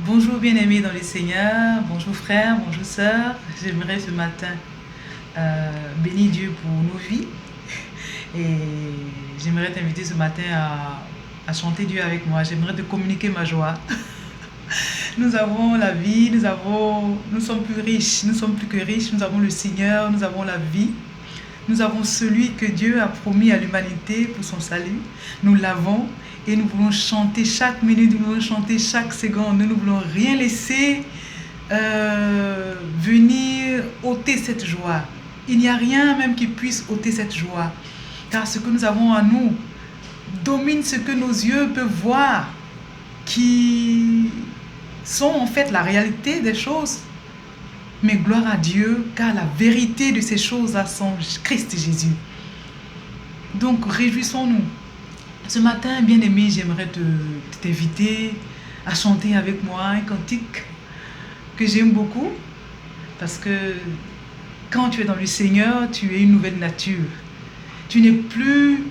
Bonjour bien-aimés dans le Seigneur, bonjour frères, bonjour sœurs. J'aimerais ce matin bénir Dieu pour nos vies et j'aimerais t'inviter ce matin à chanter Dieu avec moi. J'aimerais te communiquer ma joie. Nous avons la vie, nous sommes plus riches, nous sommes plus que riches, nous avons le Seigneur, nous avons la vie. Nous avons celui que Dieu a promis à l'humanité pour son salut. Nous l'avons et nous voulons chanter chaque minute, nous voulons chanter chaque seconde. Nous ne voulons rien laisser venir ôter cette joie. Il n'y a rien même qui puisse ôter cette joie. Car ce que nous avons en nous domine ce que nos yeux peuvent voir, qui sont en fait la réalité des choses. Mais gloire à Dieu, car la vérité de ces choses-là sont Christ Jésus. Donc réjouissons-nous. Ce matin, bien-aimé, j'aimerais t'inviter à chanter avec moi un cantique que j'aime beaucoup. Parce que quand tu es dans le Seigneur, tu es une nouvelle nature. Tu n'es plus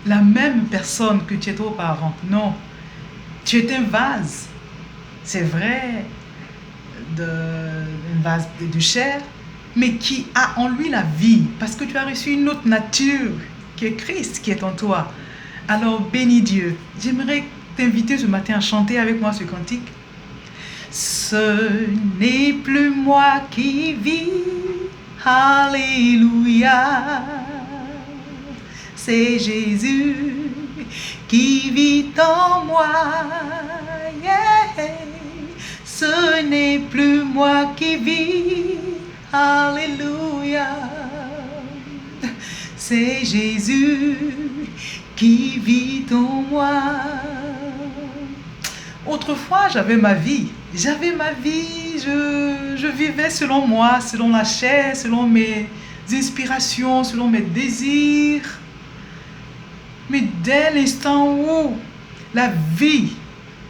la même personne que tu étais auparavant. Non, tu es un vase. C'est vrai, un vase de chair, mais qui a en lui la vie, parce que tu as reçu une autre nature, qui est Christ, qui est en toi. Alors bénis Dieu. J'aimerais t'inviter ce matin à chanter avec moi ce cantique. Ce n'est plus moi qui vis, alléluia. C'est Jésus qui vit en moi. Yeah. Ce n'est plus moi qui vis, alléluia. C'est Jésus qui vit en moi. Autrefois, j'avais ma vie, je vivais selon moi, selon la chair, selon mes inspirations, selon mes désirs. Mais dès l'instant où la vie,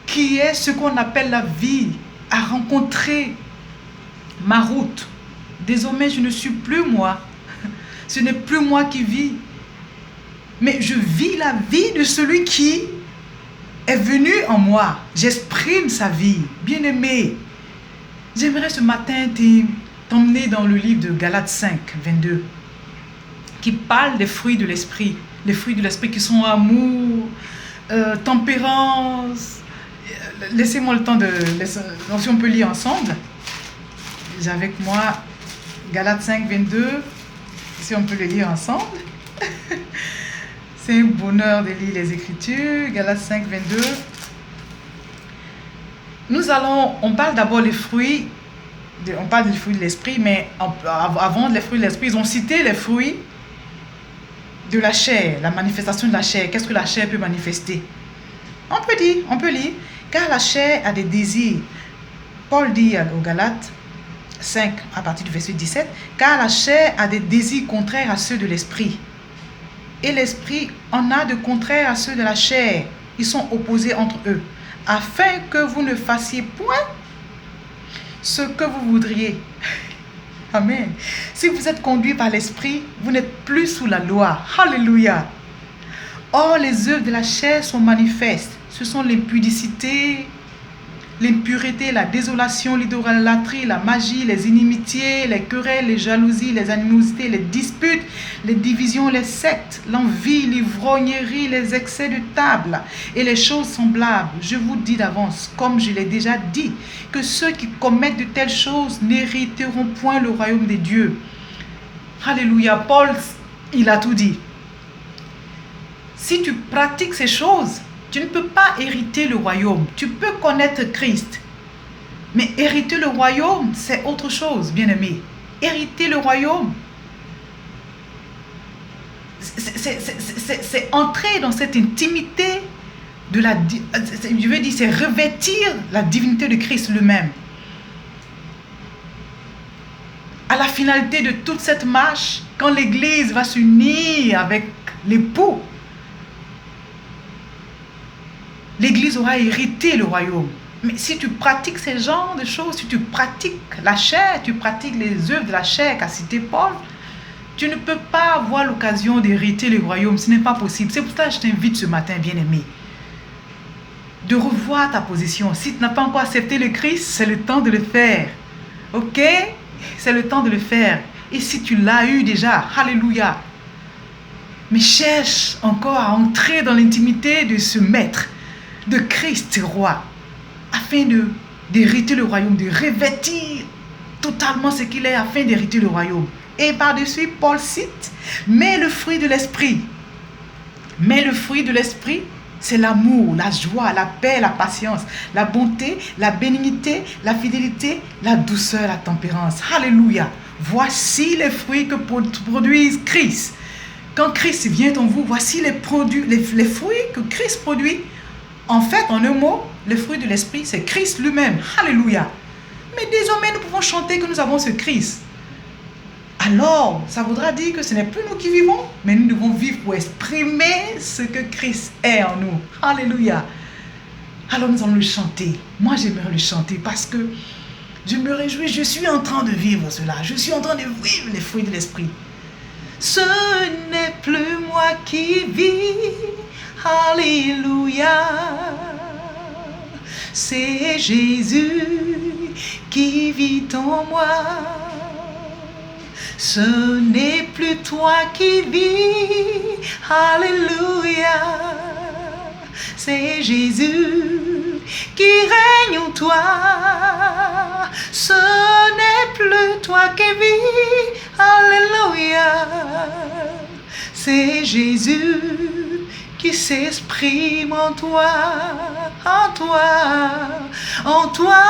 qui est ce qu'on appelle la vie, a rencontré ma route, désormais je ne suis plus moi. Ce n'est plus moi qui vis, mais je vis la vie de celui qui est venu en moi. J'exprime sa vie. Bien-aimé, j'aimerais ce matin t'emmener dans le livre de Galates 5, 22, qui parle des fruits de l'esprit. Les fruits de l'esprit qui sont amour, tempérance. Laissez-moi le temps donc si on peut lire ensemble. J'ai avec moi Galates 5, 22. Si on peut le lire ensemble. C'est un bonheur de lire les Écritures. Galates 5, 22. On parle d'abord des fruits. On parle des fruits de l'esprit, mais avant les fruits de l'esprit, ils ont cité les fruits de la chair, la manifestation de la chair. Qu'est-ce que la chair peut manifester? On peut lire. Car la chair a des désirs. Paul dit aux Galates 5, à partir du verset 17, car la chair a des désirs contraires à ceux de l'esprit. Et l'esprit en a de contraires à ceux de la chair. Ils sont opposés entre eux, afin que vous ne fassiez point ce que vous voudriez. Amen. Si vous êtes conduit par l'esprit, vous n'êtes plus sous la loi. Alléluia. Or, les œuvres de la chair sont manifestes. Ce sont l'impudicité, l'impureté, la désolation, l'idolâtrie, la magie, les inimitiés, les querelles, les jalousies, les animosités, les disputes, les divisions, les sectes, l'envie, l'ivrognerie, les excès de table et les choses semblables. Je vous dis d'avance, comme je l'ai déjà dit, que ceux qui commettent de telles choses n'hériteront point le royaume des dieux. Alléluia. Paul, il a tout dit. Si tu pratiques ces choses, tu ne peux pas hériter le royaume. Tu peux connaître Christ. Mais hériter le royaume, c'est autre chose, bien-aimé. Hériter le royaume, c'est entrer dans cette intimité de c'est revêtir la divinité de Christ lui-même. À la finalité de toute cette marche, quand l'Église va s'unir avec l'époux, l'Église aura hérité le royaume. Mais si tu pratiques ces genres de choses, si tu pratiques la chair, tu pratiques les œuvres de la chair qu'a cité Paul, tu ne peux pas avoir l'occasion d'hériter le royaume. Ce n'est pas possible. C'est pour ça que je t'invite ce matin, bien-aimé. de revoir ta position. Si tu n'as pas encore accepté le Christ, c'est le temps de le faire. Ok? C'est le temps de le faire. Et si tu l'as eu déjà, alléluia. Mais cherche encore à entrer dans l'intimité de ce maître, de Christ roi, afin d'hériter le royaume, de revêtir totalement ce qu'il est afin d'hériter le royaume. Et par-dessus, Paul cite, mais le fruit de l'esprit. Mais le fruit de l'esprit, c'est l'amour, la joie, la paix, la patience, la bonté, la bénignité, la fidélité, la douceur, la tempérance. Alléluia. Voici les fruits que produise Christ. Quand Christ vient en vous, voici les fruits que Christ produit. En fait, en un mot, le fruit de l'esprit, c'est Christ lui-même. Alléluia. Mais désormais, nous pouvons chanter que nous avons ce Christ. Alors, ça voudra dire que ce n'est plus nous qui vivons, mais nous devons vivre pour exprimer ce que Christ est en nous. Alléluia. Alors nous allons le chanter. Moi, j'aimerais le chanter parce que je me réjouis, je suis en train de vivre cela. Je suis en train de vivre les fruits de l'esprit. Ce n'est plus moi qui vis. Alléluia. C'est Jésus qui vit en moi. Ce n'est plus toi qui vis, alléluia, c'est Jésus qui règne en toi. Ce n'est plus toi qui vis, alléluia, c'est Jésus qui s'exprime en toi, en toi, en toi,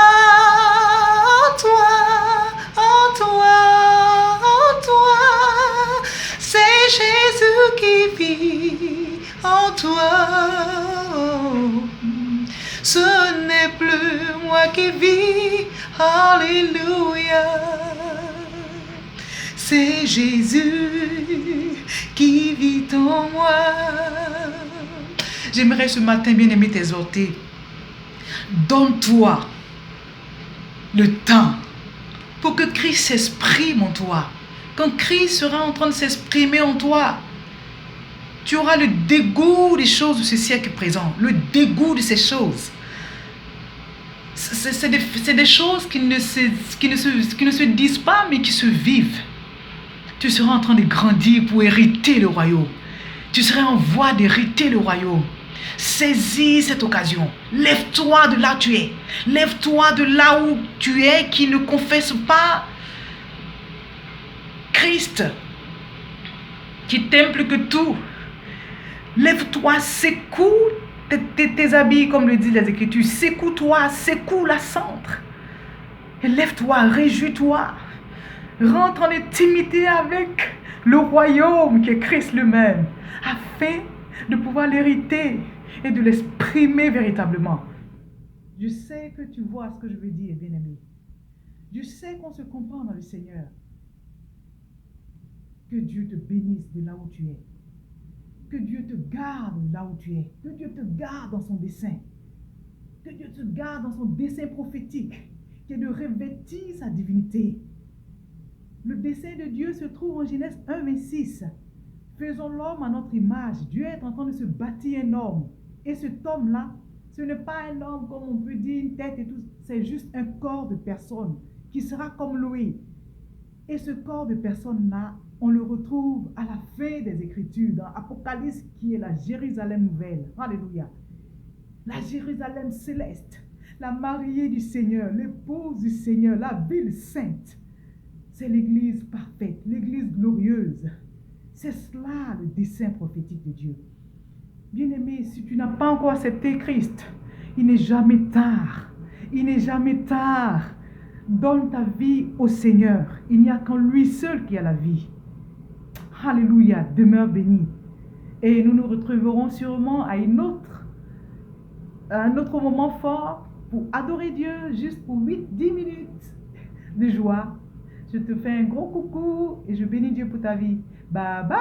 en toi, en toi. C'est Jésus qui vit en toi. Ce n'est plus moi qui vis, alléluia. C'est Jésus qui vit en moi. J'aimerais ce matin, bien-aimé, t'exhorter. Donne-toi le temps pour que Christ s'exprime en toi. Quand Christ sera en train de s'exprimer en toi, tu auras le dégoût des choses de ce siècle présent, le dégoût de ces choses. C'est des choses qui ne se disent pas, mais qui se vivent. Tu seras en train de grandir pour hériter le royaume. Tu seras en voie d'hériter le royaume. Saisis cette occasion. Lève-toi de là où tu es. Lève-toi de là où tu es, qui ne confesse pas Christ, qui t'aime plus que tout. Lève-toi, secoue tes habits, comme le disent les Écritures. Secoue-toi, secoue la centre. Et lève-toi, réjouis-toi. Rentre en intimité avec le royaume qui est Christ lui-même, afin de pouvoir l'hériter et de l'exprimer véritablement. Je sais que tu vois ce que je veux dire, bien-aimé. Je sais qu'on se comprend dans le Seigneur. Que Dieu te bénisse de là où tu es. Que Dieu te garde là où tu es. Que Dieu te garde dans son dessein. Que Dieu te garde dans son dessein prophétique, qui est de revêtir sa divinité. Le dessein de Dieu se trouve en Genèse 1, 26. Faisons l'homme à notre image. Dieu est en train de se bâtir un homme. Et cet homme-là, ce n'est pas un homme comme on peut dire, une tête et tout. C'est juste un corps de personne qui sera comme lui. Et ce corps de personne-là, on le retrouve à la fin des Écritures, dans Apocalypse, qui est la Jérusalem nouvelle. Alléluia. La Jérusalem céleste, la mariée du Seigneur, l'épouse du Seigneur, la ville sainte. C'est l'église parfaite, l'église glorieuse. C'est cela le dessein prophétique de Dieu. Bien-aimé, si tu n'as pas encore accepté Christ, il n'est jamais tard. Il n'est jamais tard. Donne ta vie au Seigneur. Il n'y a qu'en lui seul qui a la vie. Alléluia, demeure béni. Et nous nous retrouverons sûrement à un autre moment fort pour adorer Dieu, juste pour 8-10 minutes de joie. Je te fais un gros coucou et je bénis Dieu pour ta vie. Bye bye!